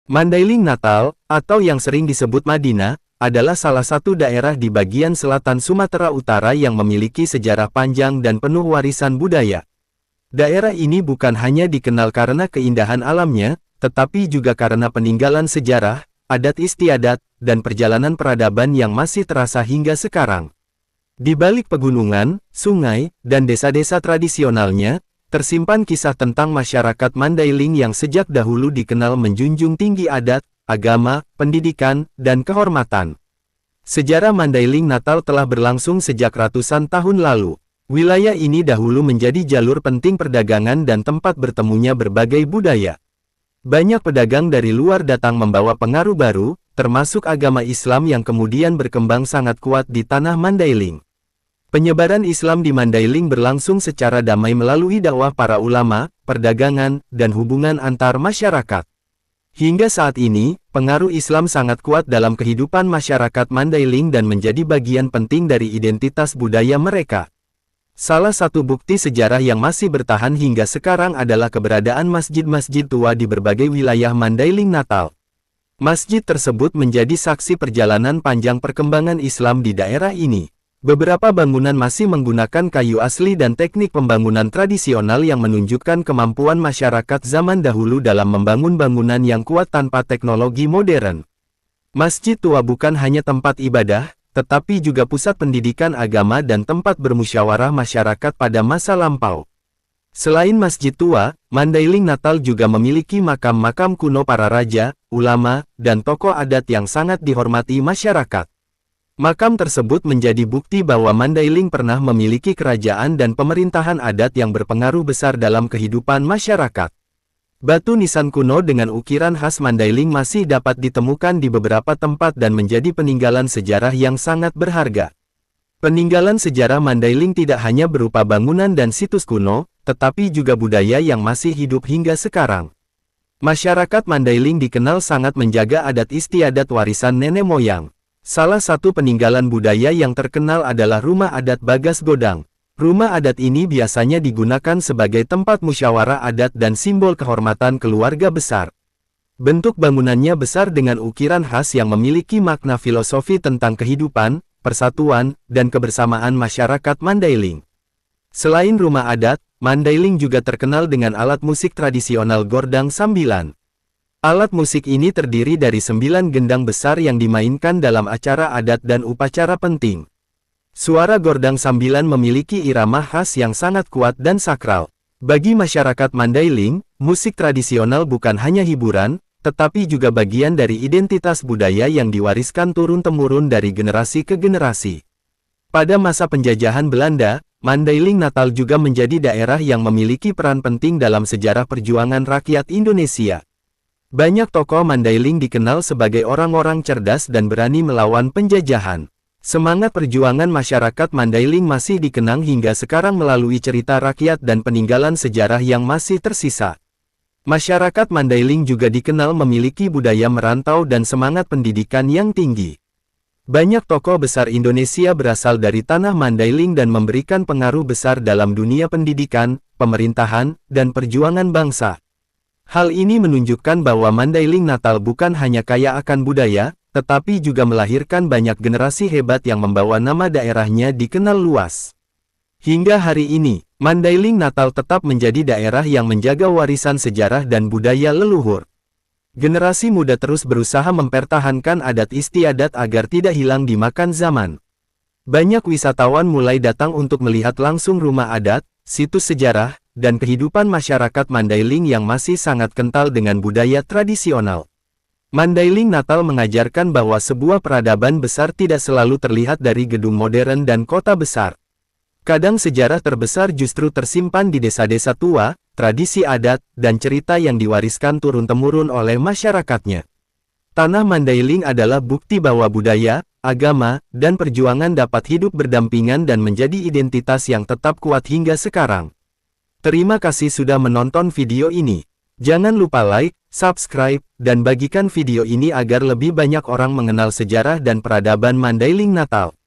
Mandailing Natal, atau yang sering disebut Madinah, adalah salah satu daerah di bagian selatan Sumatera Utara yang memiliki sejarah panjang dan penuh warisan budaya. Daerah ini bukan hanya dikenal karena keindahan alamnya, tetapi juga karena peninggalan sejarah, adat istiadat, dan perjalanan peradaban yang masih terasa hingga sekarang. Di balik pegunungan, sungai, dan desa-desa tradisionalnya, tersimpan kisah tentang masyarakat Mandailing yang sejak dahulu dikenal menjunjung tinggi adat, agama, pendidikan, dan kehormatan. Sejarah Mandailing Natal telah berlangsung sejak ratusan tahun lalu. Wilayah ini dahulu menjadi jalur penting perdagangan dan tempat bertemunya berbagai budaya. Banyak pedagang dari luar datang membawa pengaruh baru, termasuk agama Islam yang kemudian berkembang sangat kuat di tanah Mandailing. Penyebaran Islam di Mandailing berlangsung secara damai melalui dakwah para ulama, perdagangan, dan hubungan antar masyarakat. Hingga saat ini, pengaruh Islam sangat kuat dalam kehidupan masyarakat Mandailing dan menjadi bagian penting dari identitas budaya mereka. Salah satu bukti sejarah yang masih bertahan hingga sekarang adalah keberadaan masjid-masjid tua di berbagai wilayah Mandailing Natal. Masjid tersebut menjadi saksi perjalanan panjang perkembangan Islam di daerah ini. Beberapa bangunan masih menggunakan kayu asli dan teknik pembangunan tradisional yang menunjukkan kemampuan masyarakat zaman dahulu dalam membangun bangunan yang kuat tanpa teknologi modern. Masjid tua bukan hanya tempat ibadah, tetapi juga pusat pendidikan agama dan tempat bermusyawarah masyarakat pada masa lampau. Selain masjid tua, Mandailing Natal juga memiliki makam-makam kuno para raja, ulama, dan tokoh adat yang sangat dihormati masyarakat. Makam tersebut menjadi bukti bahwa Mandailing pernah memiliki kerajaan dan pemerintahan adat yang berpengaruh besar dalam kehidupan masyarakat. Batu nisan kuno dengan ukiran khas Mandailing masih dapat ditemukan di beberapa tempat dan menjadi peninggalan sejarah yang sangat berharga. Peninggalan sejarah Mandailing tidak hanya berupa bangunan dan situs kuno, tetapi juga budaya yang masih hidup hingga sekarang. Masyarakat Mandailing dikenal sangat menjaga adat istiadat warisan nenek moyang. Salah satu peninggalan budaya yang terkenal adalah rumah adat Bagas Godang. Rumah adat ini biasanya digunakan sebagai tempat musyawarah adat dan simbol kehormatan keluarga besar. Bentuk bangunannya besar dengan ukiran khas yang memiliki makna filosofi tentang kehidupan, persatuan, dan kebersamaan masyarakat Mandailing. Selain rumah adat, Mandailing juga terkenal dengan alat musik tradisional Gordang Sambilan. Alat musik ini terdiri dari 9 gendang besar yang dimainkan dalam acara adat dan upacara penting. Suara Gordang Sambilan memiliki irama khas yang sangat kuat dan sakral. Bagi masyarakat Mandailing, musik tradisional bukan hanya hiburan, tetapi juga bagian dari identitas budaya yang diwariskan turun-temurun dari generasi ke generasi. Pada masa penjajahan Belanda, Mandailing Natal juga menjadi daerah yang memiliki peran penting dalam sejarah perjuangan rakyat Indonesia. Banyak tokoh Mandailing dikenal sebagai orang-orang cerdas dan berani melawan penjajahan. Semangat perjuangan masyarakat Mandailing masih dikenang hingga sekarang melalui cerita rakyat dan peninggalan sejarah yang masih tersisa. Masyarakat Mandailing juga dikenal memiliki budaya merantau dan semangat pendidikan yang tinggi. Banyak tokoh besar Indonesia berasal dari tanah Mandailing dan memberikan pengaruh besar dalam dunia pendidikan, pemerintahan, dan perjuangan bangsa. Hal ini menunjukkan bahwa Mandailing Natal bukan hanya kaya akan budaya, tetapi juga melahirkan banyak generasi hebat yang membawa nama daerahnya dikenal luas. Hingga hari ini, Mandailing Natal tetap menjadi daerah yang menjaga warisan sejarah dan budaya leluhur. Generasi muda terus berusaha mempertahankan adat istiadat agar tidak hilang dimakan zaman. Banyak wisatawan mulai datang untuk melihat langsung rumah adat, situs sejarah, dan kehidupan masyarakat Mandailing yang masih sangat kental dengan budaya tradisional. Mandailing Natal mengajarkan bahwa sebuah peradaban besar tidak selalu terlihat dari gedung modern dan kota besar. Kadang sejarah terbesar justru tersimpan di desa-desa tua, tradisi adat, dan cerita yang diwariskan turun-temurun oleh masyarakatnya. Tanah Mandailing adalah bukti bahwa budaya, agama, dan perjuangan dapat hidup berdampingan dan menjadi identitas yang tetap kuat hingga sekarang. Terima kasih sudah menonton video ini. Jangan lupa like, subscribe, dan bagikan video ini agar lebih banyak orang mengenal sejarah dan peradaban Mandailing Natal.